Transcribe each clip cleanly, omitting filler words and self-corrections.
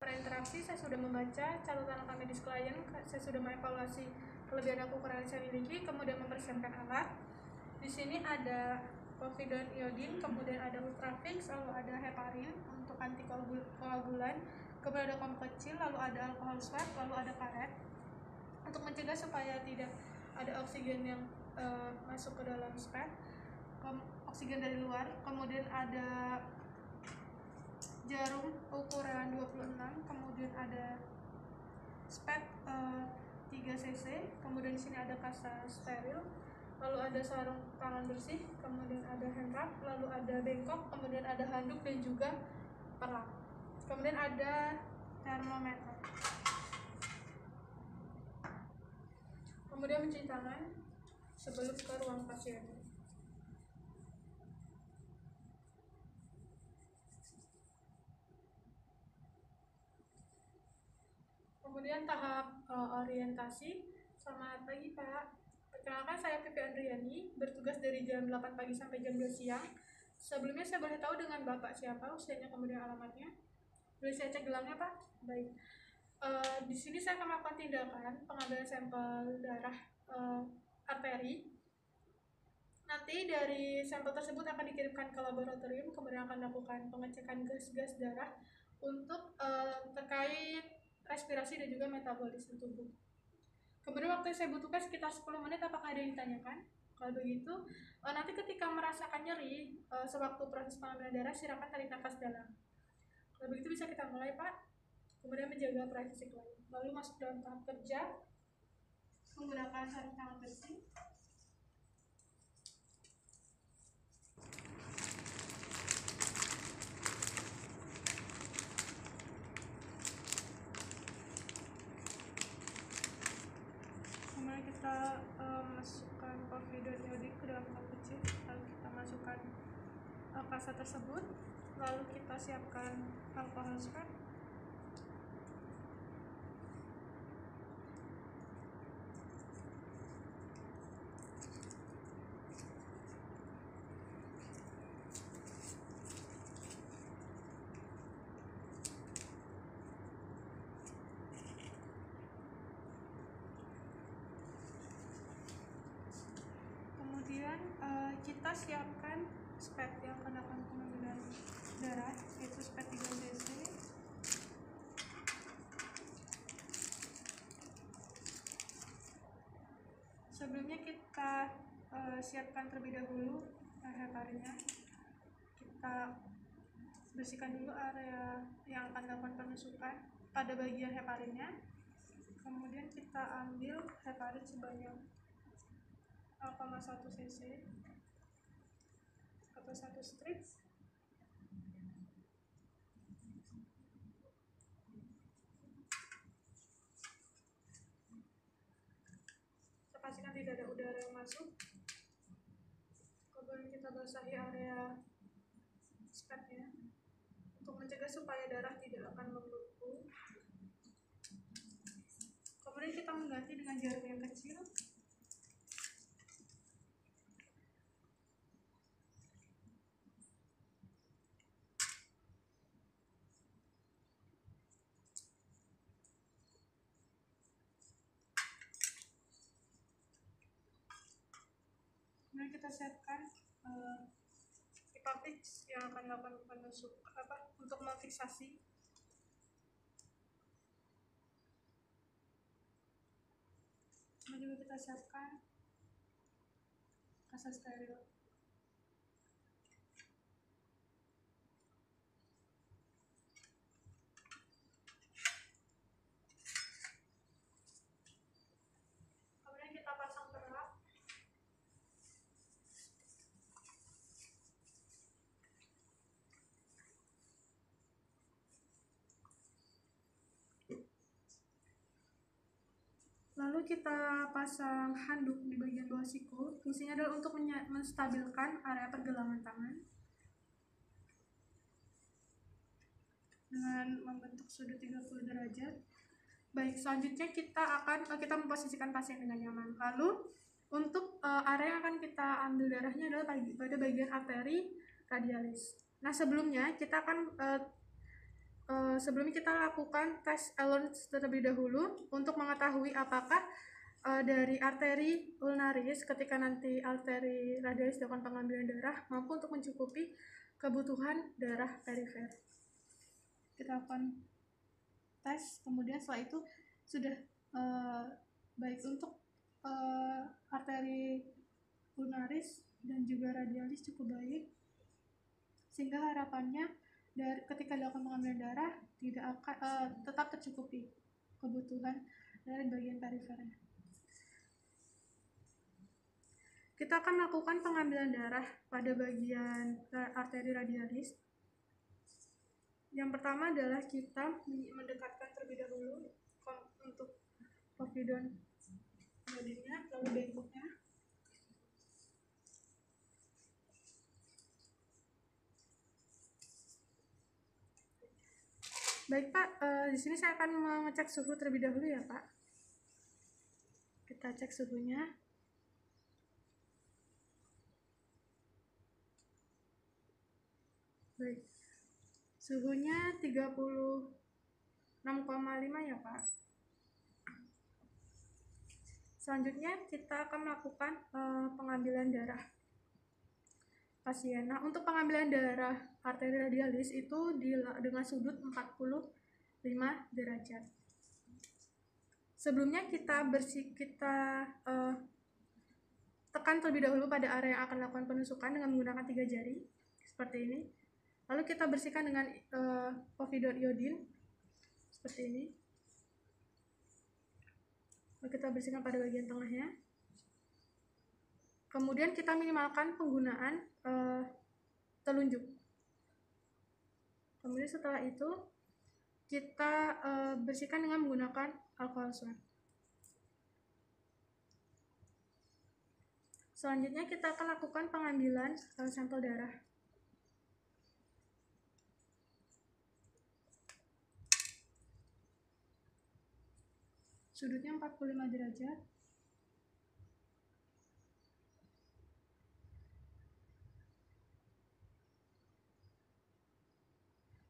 Interaksi, saya sudah membaca catatan rekam medis klien, saya sudah mengevaluasi kelebihan dan kekurangan yang saya miliki, kemudian mempersiapkan alat. Di sini ada povidone iodine, kemudian ada ultrafix, lalu ada heparin untuk antikoagulan, kemudian ada kom kecil, lalu ada alkohol swab, lalu ada karet untuk mencegah supaya tidak ada oksigen yang masuk ke dalam swab, oksigen dari luar. Kemudian ada jarum ukuran 26, kemudian ada spet 3 cc, kemudian di sini ada kasa steril, lalu ada sarung tangan bersih, kemudian ada hand wrap, lalu ada bengkok, kemudian ada handuk dan juga perlak. Kemudian ada termometer. Kemudian mencuci tangan sebelum ke ruang pasien. Kemudian tahap orientasi. Selamat pagi Pak, perkenalkan saya Pipi Andriani, bertugas dari jam 8 pagi sampai jam 2 siang. Sebelumnya saya boleh tahu dengan Bapak siapa, usianya, kemudian alamatnya? Boleh saya cek gelangnya Pak? Baik. Di sini saya akan melakukan tindakan pengambilan sampel darah arteri. Nanti dari sampel tersebut akan dikirimkan ke laboratorium, kemudian akan melakukan pengecekan gas-gas darah untuk terkait respirasi dan juga metabolisme tubuh. Kemudian waktu yang saya butuhkan sekitar 10 menit, apakah ada yang ditanyakan? Kalau begitu, nanti ketika merasakan nyeri sewaktu proses pengambilan darah, silakan tarik nafas dalam. Kalau begitu bisa kita mulai Pak. Kemudian menjaga privasi klien. Lalu masuk dalam tahap kerja menggunakan sarung tangan bersih. Kemudian kita masukkan povidone iodine ke dalam cup kecil, lalu kita masukkan kasa tersebut, lalu kita siapkan alkohol swab. Kemudian kita siapkan spet yang akan melakukan pengambilan darah, yaitu spet 3 cc. Sebelumnya kita siapkan terlebih dahulu heparinnya. Kita bersihkan dulu area yang akan dilakukan penusukan pada bagian heparinnya. Kemudian kita ambil heparin sebanyak 0,1 cc atau 1 strip. Kita pastikan tidak ada udara yang masuk. Kemudian kita basahi area spetnya untuk mencegah supaya darah tidak akan membeku. Kemudian kita mengganti dengan jarum yang kecil. Kemudian kita siapkan pipa fix yang akan melakukan untuk memfiksasi. Kemudian juga kita siapkan kasa steril. Kemudian kita pasang perlak. Lalu kita pasang handuk di bagian bawah siku. Fungsinya adalah untuk menstabilkan area pergelangan tangan dengan membentuk sudut 30 derajat. Baik, selanjutnya kita memposisikan pasien dengan nyaman. Lalu untuk area yang akan kita ambil darahnya adalah pada bagian arteri radialis. Nah, sebelumnya kita akan sebelumnya kita lakukan tes Ehlers terlebih dahulu untuk mengetahui apakah dari arteri ulnaris ketika nanti arteri radialis dilakukan pengambilan darah mampu untuk mencukupi kebutuhan darah perifer. Kita lakukan tes, kemudian setelah itu sudah baik untuk arteri ulnaris dan juga radialis cukup baik, sehingga harapannya dari ketika dilakukan pengambilan darah tidak akan tetap tercukupi kebutuhan dari bagian perifernya. Kita akan melakukan pengambilan darah pada bagian arteri radialis. Yang pertama adalah kita mendekatkan terlebih dahulu untuk povidon iodinnya, lalu bengkoknya. Baik Pak, di sini saya akan mengecek suhu terlebih dahulu ya Pak. Kita cek suhunya. Baik, suhunya 36,5 ya Pak. Selanjutnya kita akan melakukan pengambilan darah pasien. Nah, untuk pengambilan darah arteri radialis itu dengan sudut 45 derajat. Sebelumnya kita tekan terlebih dahulu pada area yang akan lakukan penusukan dengan menggunakan 3 jari seperti ini. Lalu kita bersihkan dengan povidon iodin seperti ini. Lalu kita bersihkan pada bagian tengahnya. Kemudian kita minimalkan penggunaan telunjuk. Kemudian setelah itu kita bersihkan dengan menggunakan alkohol swab. Selanjutnya kita akan lakukan pengambilan sampel darah. Sudutnya 45 derajat.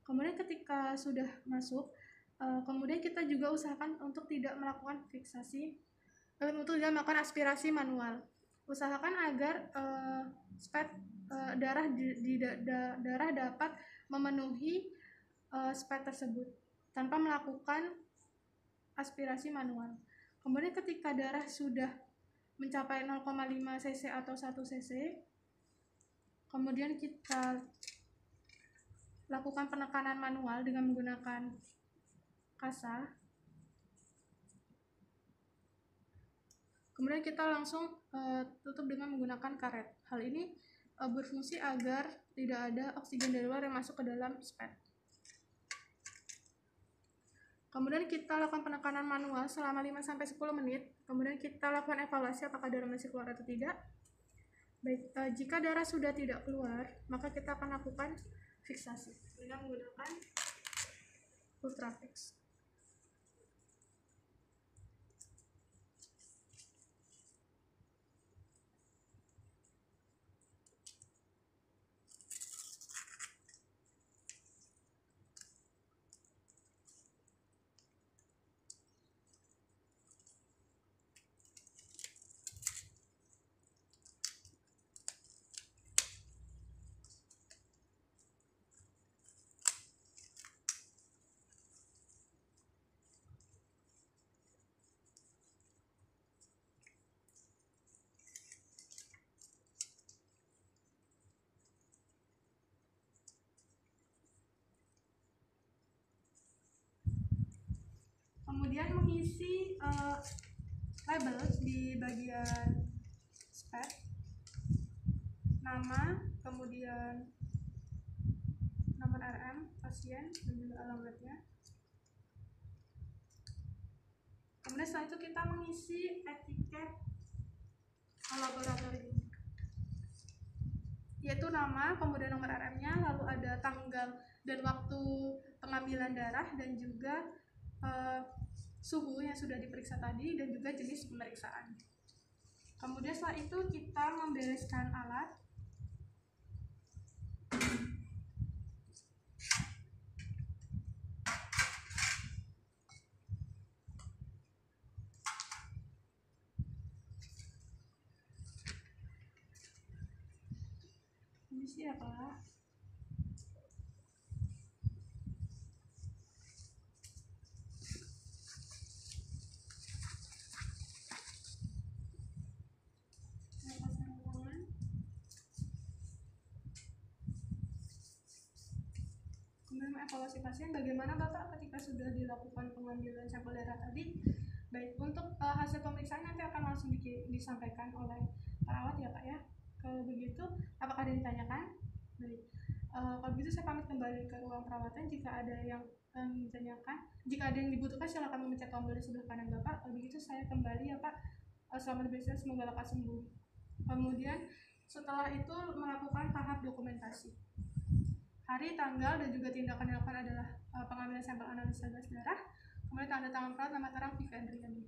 Kemudian ketika sudah masuk, kemudian kita juga usahakan untuk tidak melakukan fiksasi, untuk tidak melakukan aspirasi manual. Usahakan agar darah dapat memenuhi spet tersebut tanpa melakukan aspirasi manual. Kemudian ketika darah sudah mencapai 0,5 cc atau 1 cc, kemudian kita lakukan penekanan manual dengan menggunakan kasa. Kemudian kita langsung tutup dengan menggunakan karet. Hal ini berfungsi agar tidak ada oksigen dari luar yang masuk ke dalam spet. Kemudian kita lakukan penekanan manual selama 5-10 menit. Kemudian kita lakukan evaluasi apakah darah masih keluar atau tidak. Baik, jika darah sudah tidak keluar, maka kita akan lakukan fiksasi dengan menggunakan ultrafix. Kemudian mengisi label di bagian spek, nama, kemudian nomor RM pasien dan juga alamatnya. Kemudian setelah itu kita mengisi etiket laboratorium, yaitu nama, kemudian nomor RM-nya, lalu ada tanggal dan waktu pengambilan darah, dan juga suhu yang sudah diperiksa tadi, dan juga jenis pemeriksaan. Kemudian setelah itu kita membereskan alat. Permisi ya Pak. Kemudian evaluasi pasien, bagaimana Bapak ketika sudah dilakukan pengambilan sampel darah tadi? Baik, untuk hasil pemeriksaan nanti akan langsung disampaikan oleh perawat ya Pak ya. Kalau begitu, apakah ada yang ditanyakan? Baik, kalau begitu saya pamit kembali ke ruang perawatan. Jika ada yang ditanyakan, jika ada yang dibutuhkan silakan memencet tombol di sebelah kanan Bapak. Kalau begitu saya kembali ya Pak. Selamat beristirahat, semoga lekas sembuh. Kemudian setelah itu melakukan tahap dokumentasi. Hari, tanggal, dan juga tindakan yang dilakukan adalah pengambilan sampel analisa gas darah, kemudian tanda tangan perawat, nama terang Vivi Andriani.